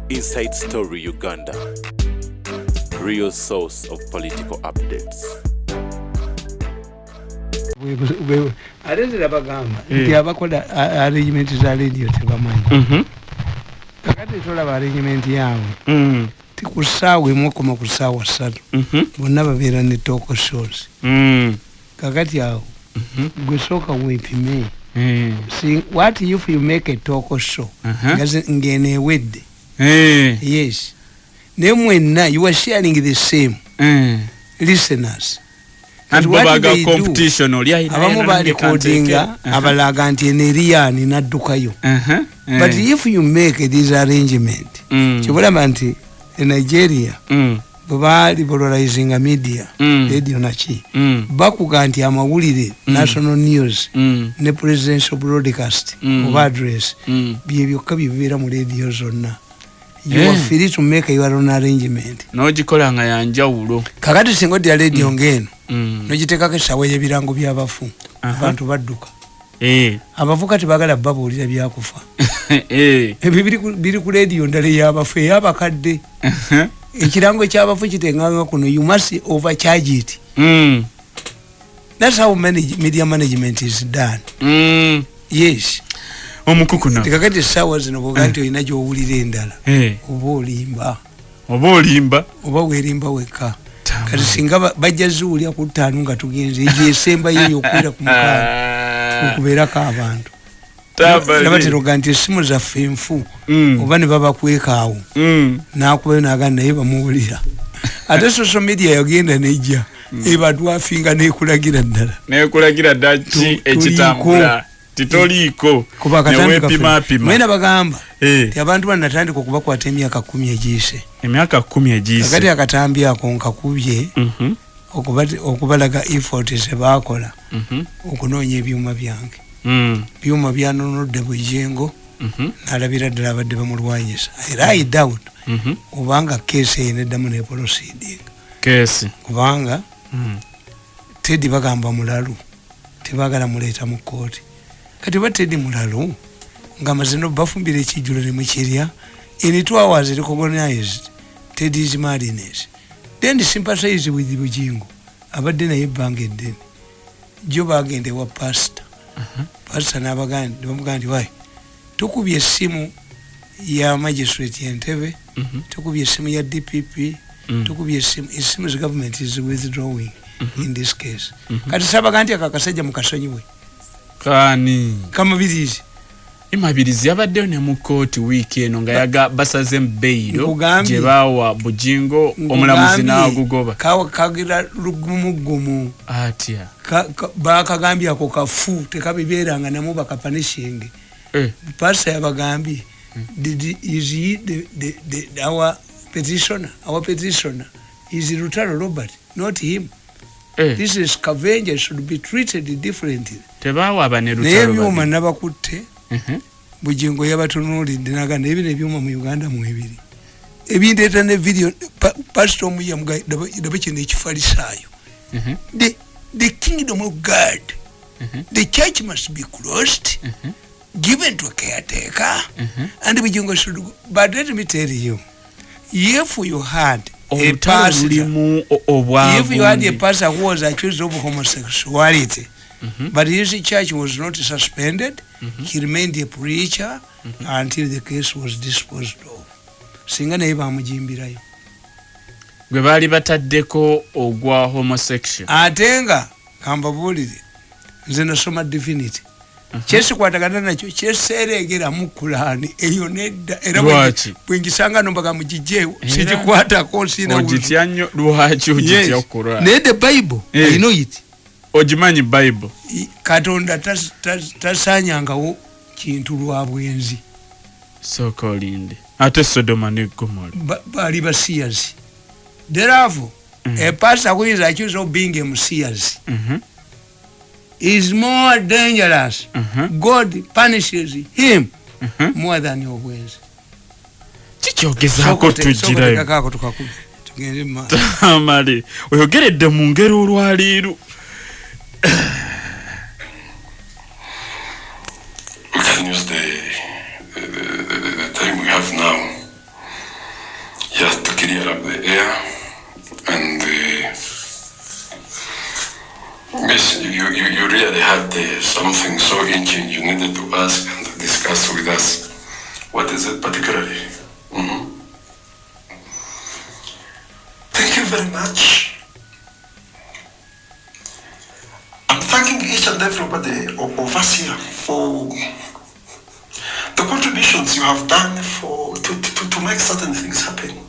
Inside Story Uganda, real source of political updates. Alezera bagamba nti abakola arrangement za radio tebamanyi. Kakati tolaba arrangement yaabwe tikusaawa emu okoma ku ssaawa 3 bonna babeera ne talk shows. Kakati awo gwe sooka weepime. What if you make a talk show ng'eneewedde? Yes. Ne mwenna you are sharing the same listeners. And babaga competition oli ayina abamu balikodinga abalaga nti eneriani naddukayo. But if you make this arrangement kibulama nti in Nigeria bali polarizing a media radio nachi bakuga nti amawulire national news ne presidential broadcast of address byebyo kabibira mu radio zonna. You are free to make your own arrangement. No gikola nga yanjawulo. Kakati singo dia radio ngeno. No gitekako sawe yebirango byabafu. Abantu badduka. Abafu kati bagala babulira byakufa. Biri ku radio ndale yabafu yabakadde. Ekirango kyabafu kitenganga kuno you must overcharge it. That's how media management is done. Yes. Omukukuna tikakati sawa zino boganti oyina gy'owulira endala oba olimba oba werimba weka kati singa bajja zuulya ku ttaano nga tugenze egyesemba yeyo okwira ku mukaano okubeerako abantu nabateroga nti essimu zaffe enfu oba ne babakwekaawo n'akubayo n'agana naye bamuwulira ate social media yagenda nejja ebadwafinga nekulagira ddala ki ekitambula titoliko newe pima mwena bagamba ti abantu banatandika okubakwata emyaka 10 egiyise kakati akatambi ako nkakubye okubalaga effort zebakola okunoonya ebyuma byange byuma byanonodde bujengo nalabira ddala abadde bamulwanyisa era I doubt obanga keesi eyineddamu ne proceeding kubanga Teddy bagamba mulalu tebagala muleeta mu kooti kati batedi mulalo nga mazino bafumbira ekijjulo ne mukirya in 2 hours recognized Teddy's madness then sympathize with Bujingo abadde naye ebbanga eddene jo bagende wa pastor n'abagandi bamugandi wayi tukubye essimu ya magistrate Entebbe tukubye essimu ya DPP tukubye essimu the government is withdrawing in this case kati sabagandi akakasajja mukasonyiwe kani kama birizi imabirizi yabadde ne mu court week eno nga yaga basaze mbeiro je bawa Bujingo omulamuzi n'agugoba kagira lugumu atya bakagambye ako kafu tekabiberanga namo bakapanishing pasa yabagambye our petitioner is Lutalo Robert, not him. This is scavenger should be treated differently. Tebawa bane Lutalo. Nebyuma nabakutte. Bujingo yabatunulidde naganda ebine ebyuma mu Uganda mu ebiri. Ebindeta ne video pastor mu yamuga dabakine ekifalisayo. The kingdom of God. The church must be closed. Given to a caretaker. And Bujingo should go. But let me tell you, if you had a pastor, if you had a pastor who was accused of homosexuality, but his church was not suspended, he remained a preacher until the case was disposed of. Singa naye bamujimbirayo. Gwe bali bataddeko ogwa homosexual. Atenga kambabulire nze nasoma divinity. Chesi kwatagana nakyo kyeseregera mu Qur'ani eyo nedda era bwengisanga nombaga mujijewo sijikwata ko sina ojityanyo lwachi ojitya Qur'ani ne the Bible I know it ojimanyi Bible Katonda tasanyangawo kintu lwa bwenzi so called ate Sodoma ne Gomorrah bali basiyazi therefore a pastor who is accused of being a messias is more dangerous. God punishes him more than your ways. Chichogezako tujirayo. Kakako tukakubi. Tugende ma. Tamale. Oyogeredde mu ngero olwaliru. We can use the time we have now clear up the air and yes, you really had something so ancient you needed to ask and to discuss with us. What is it particularly? Thank you very much. I'm thanking each and everybody of us here for the contributions you have done to make certain things happen.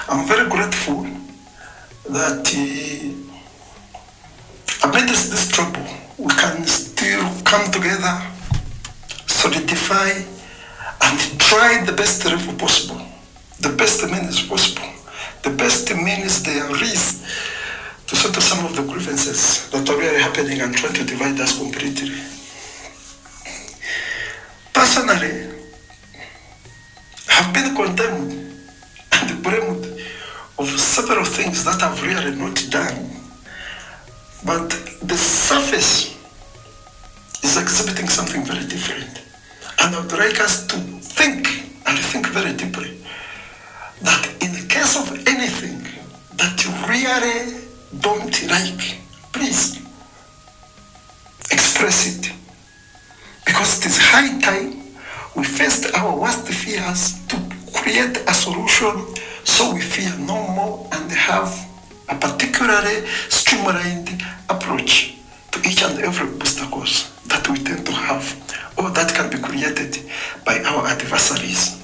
I'm very grateful that amidst this trouble, we can still come together, solidify, and try the best level possible. The best means possible. The best means there is to settle some of the grievances that are really happening and try to divide us completely. Personally, I've been condemned and blamed of several things that I've really not done, but the surface is exhibiting something very different. And I would like us to think and think very deeply that in the case of anything that you really don't like, please express it. Because it is high time we faced our worst fears to create a solution so we fear no more and have a particularly streamlined approach to each and every obstacles that we tend to have or that can be created by our adversaries.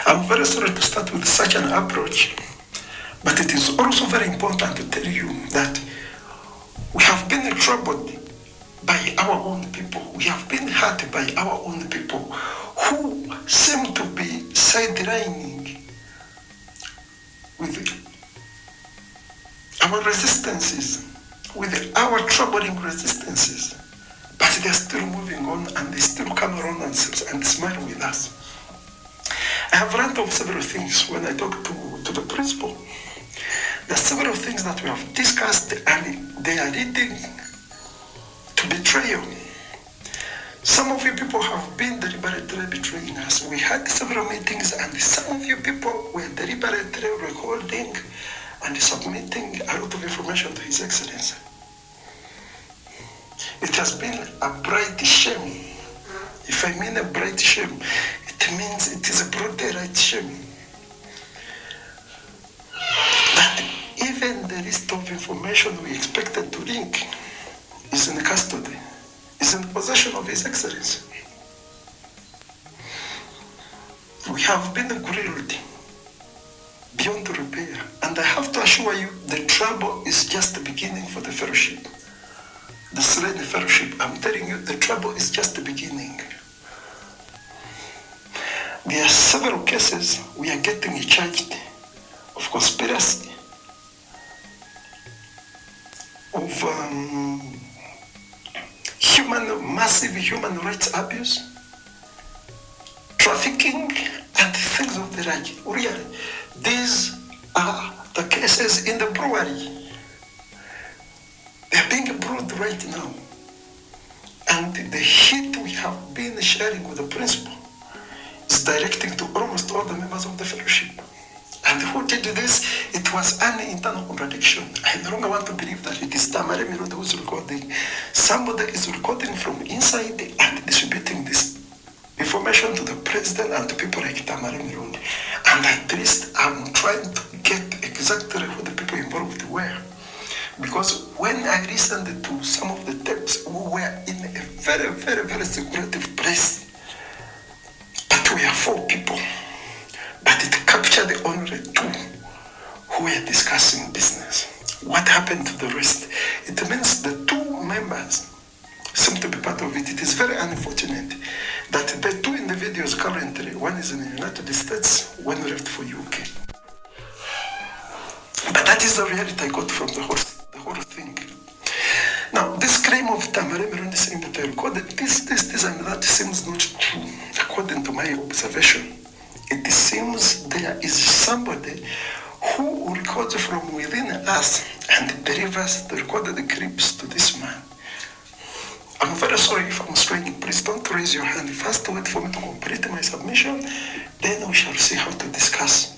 I'm very sorry to start with such an approach, but it is also very important to tell you that we have been troubled by our own people. We have been hurt by our own people who seem to be sidelining with our resistances, with our troubling resistances, but they're still moving on and they still come around and smile with us. I have learned of several things when I talk to the principal. There are several things that we have discussed and they are leading to betrayal. Some of you people have been deliberately betraying us. We had several meetings and some of you people were deliberately recording and submitting a lot of information to His Excellency. It has been a bright shame. If I mean a bright shame, it means it is a broad daylight shame. That even the list of information we expected to link is in custody, is in possession of His Excellency. We have been grilled beyond repair, and I have to assure you the trouble is just the beginning for the fellowship. The Serene Fellowship, I'm telling you, the trouble is just the beginning. There are several cases we are getting charged of conspiracy, of massive human rights abuse, trafficking, and things of the like. Really, these are the cases in the brewery. They are being brewed right now. And the hit we have been sharing with the principal is directing to almost all the members of the fellowship. And who did this? It was an internal contradiction. I no longer want to believe that it is Tamale Mirundi who is recording. Somebody is recording from inside and distributing this information to the president and to people like Tamale Mirundi. And at least I'm trying to get exactly who the people involved were. Because when I listened to some of the tapes, we were in a very, very, very secretive place. But we are 4 people. But it captured only 2 who were discussing business. What happened to the rest? It means the 2 members seem to be part of it. It is very unfortunate that the 2 individuals currently, one is in the United States, one left for UK. But that is the reality I got from the whole thing. Now, this claim of Tamale Mirundi saying that I recorded this and that seems not true, according to my observation. It seems there is somebody who records from within us and delivers the recorded clips to this man. I'm very sorry if I'm straining. Please don't raise your hand. First wait for me to complete my submission, then we shall see how to discuss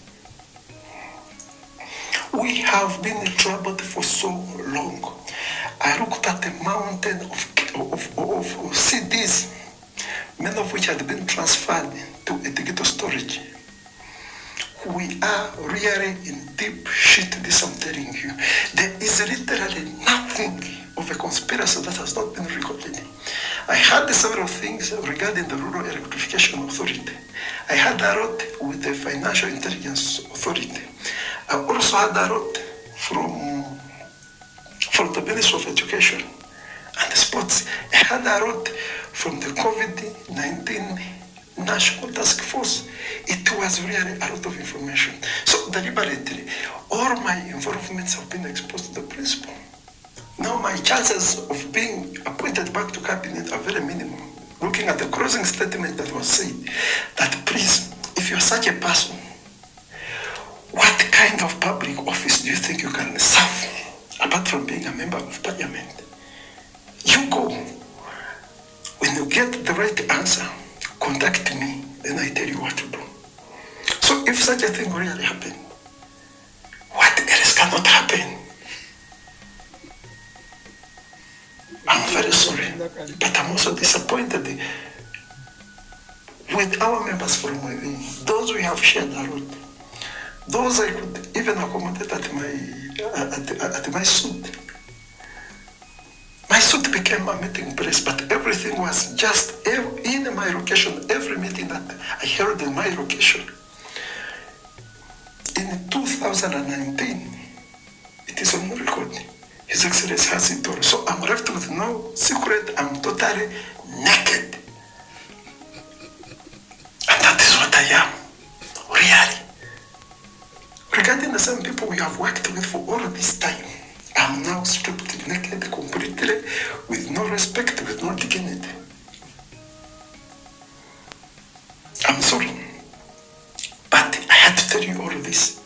We have been troubled for so long. I looked at a mountain of CDs, many of which had been transferred to a digital storage. We are really in deep shit, this I'm telling you. There is literally nothing of a conspiracy that has not been recorded. I had several things regarding the Rural Electrification Authority. I had a lot with the Financial Intelligence Authority. I also had a lot from the Ministry of Education and Sports. I had a lot from the COVID-19 National Task Force. It was really a lot of information. So deliberately, all my involvements have been exposed to the principal. Now my chances of being appointed back to cabinet are very minimal. Looking at the closing statement that was said, that please, if you're such a person, what kind of public office do you think you can serve apart from being a member of parliament? You go. When you get the right answer, contact me, then I tell you what to do. So if such a thing really happened, what else cannot happen? I'm very sorry, but I'm also disappointed with our members from within. Those we have shared a lot. Those I could even accommodate at my suit. My suit became a meeting place, but everything was just in my location. Every meeting that I held in my location. In 2019, it is on record. His Excellency has it all. So I'm left with no secret. I'm totally naked. And that is what I am. Really. Regarding the same people we have worked with for all this time, I'm now stripped naked completely, with no respect, with no dignity. I'm sorry, but I had to tell you all of this.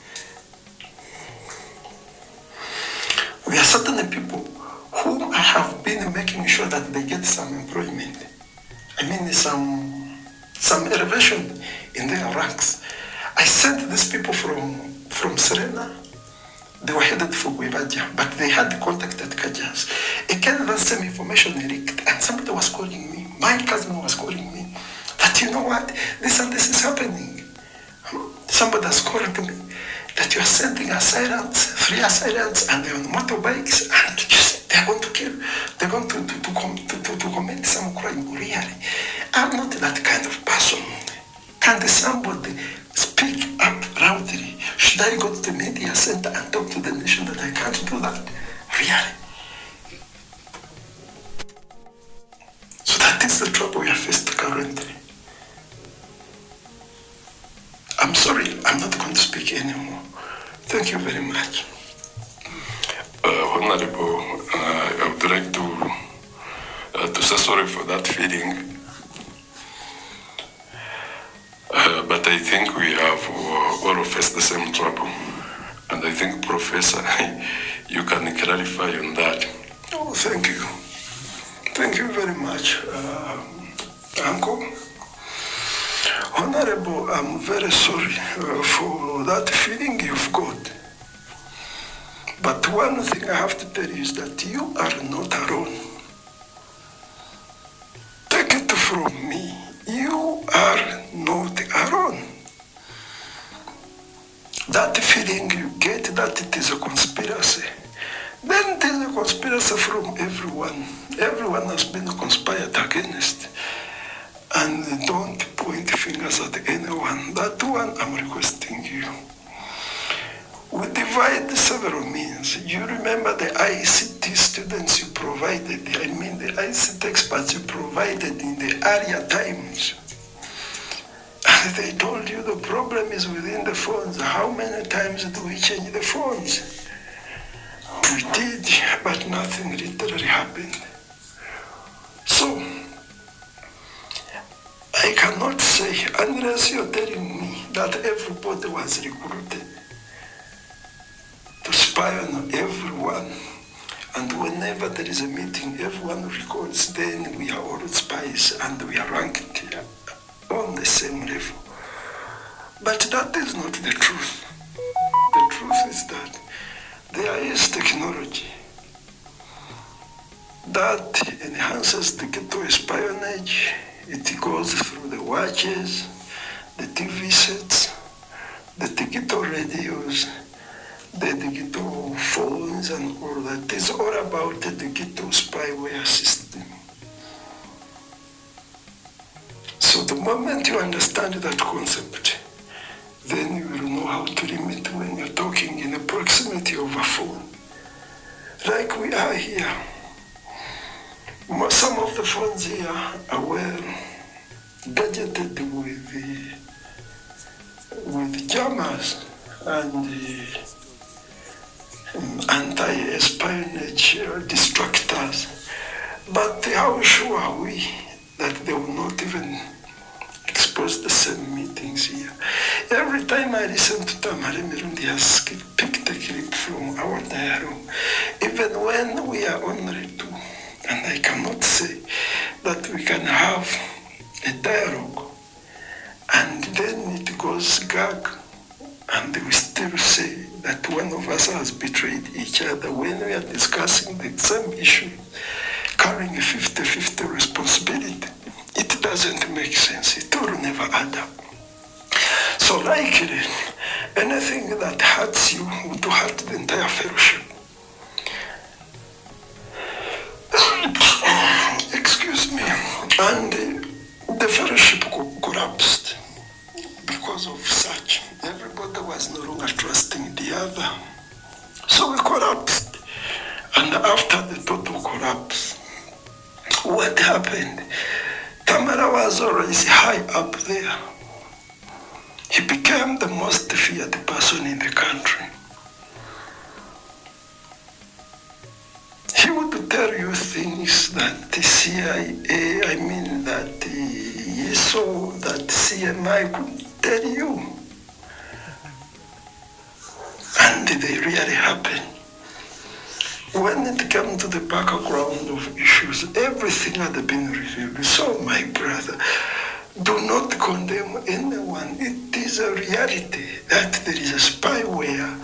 There are certain people whom I have been making sure that they get some employment. I mean, some elevation in their ranks. I sent these people from Serena. They were headed for Gwebaja, but they had the contact at Kajas. Again, that same information leaked, and somebody was calling me. My cousin was calling me that, you know what, this and this is happening. Somebody has called me that you are sending assailants, 3 assailants, and they're on motorbikes, and they're going to kill, they're going to commit some crime. Really, I'm not that kind of person. Can somebody speak up loudly? Should I go to the media center and talk to the nation that I can't do that? Really? So that is the trouble we are faced currently. I'm sorry, I'm not going to speak anymore. Thank you very much. Honorable, I would like to say sorry for that feeling. But I think we have all faced the same trouble. And I think, Professor, you can clarify on that. Oh, thank you. Thank you very much, Uncle. Honorable, I'm very sorry for that feeling you've got. But one thing I have to tell you is that you are not alone. Take it from me. You are not alone. That feeling you get that it is a conspiracy, then it is a conspiracy from everyone. Everyone has been conspired against. And don't point fingers at anyone. That one I'm requesting you. We divide several means. You remember the ICT students you provided, the ICT experts you provided in the earlier times. And they told you the problem is within the phones. How many times do we change the phones? We did, but nothing literally happened. So, I cannot say, unless you're telling me that everybody was recruited to spy on everyone, and whenever there is a meeting, everyone records, then we are all spies and we are ranked on the same level. But that is not the truth. The truth is that there is technology that enhances digital espionage. It goes through the watches, the TV sets, the digital radios, the digital phones and all that. It's all about the digital spyware system. So the moment you understand that concept, then you will know how to limit when you're talking in the proximity of a phone. Like we are here. Some of the phones here are well gadgeted with jammers and anti-espionage distractors. But how sure are we that they will not even expose the same meetings here? Every time I listen to Tamale Mirundi has picked a clip from our dialogue, even when we are only two, and I cannot say that we can have a dialogue and then it goes gag and we still say that one of us has betrayed each other when we are discussing the same issue, carrying a 50-50 responsibility. It doesn't make sense. It will never add up. So likely, anything that hurts you would hurt the entire fellowship. Excuse me. And the fellowship collapsed because of such. Everybody was no longer trusting the other. So we collapsed. And after the total collapse, what happened? Tamara was always high up there. He became the most feared person in the country. He would tell you things that the CIA, that he saw that CMI could tell you. And they really happened. When it came to the background of issues, everything had been revealed. So, my brother, do not condemn anyone. It is a reality that there is a spyware,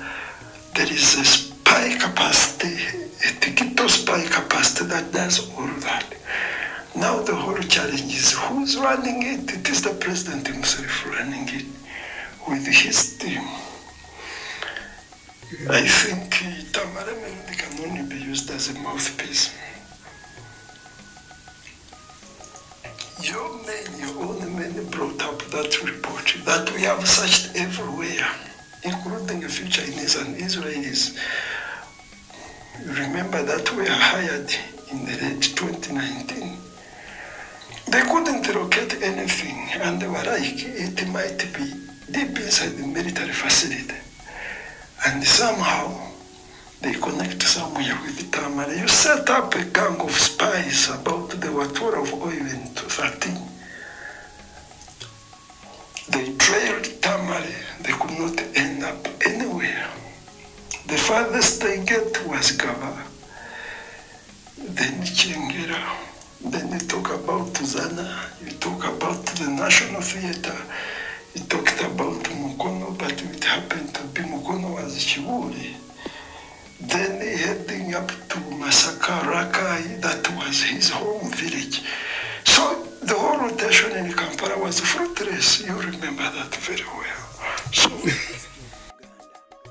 there is a spy capacity, a digital spy capacity that does all that. Now the whole challenge is who's running it? It is the president himself running it with his team. I think Tamale Mirundi can only be used as a mouthpiece. Your own men brought up that report that we have searched everywhere, including a few Chinese and Israelis. You remember that we were hired in the late 2019. They couldn't locate anything, and they were like, it might be deep inside the military facility. And somehow, they connect somewhere with Tamale. You set up a gang of spies about the 12 or even 13. They trailed Tamale. They could not end up anywhere. The farthest they get was Gaba, then Chengera, then you talk about Zana, you talk about the National Theatre, you talked about Mukono, but it happened to be Mukono was Chiwuri. Then heading up to Masaka Rakai, that was his home village. So the whole rotation in Kampala was fruitless. You remember that very well. So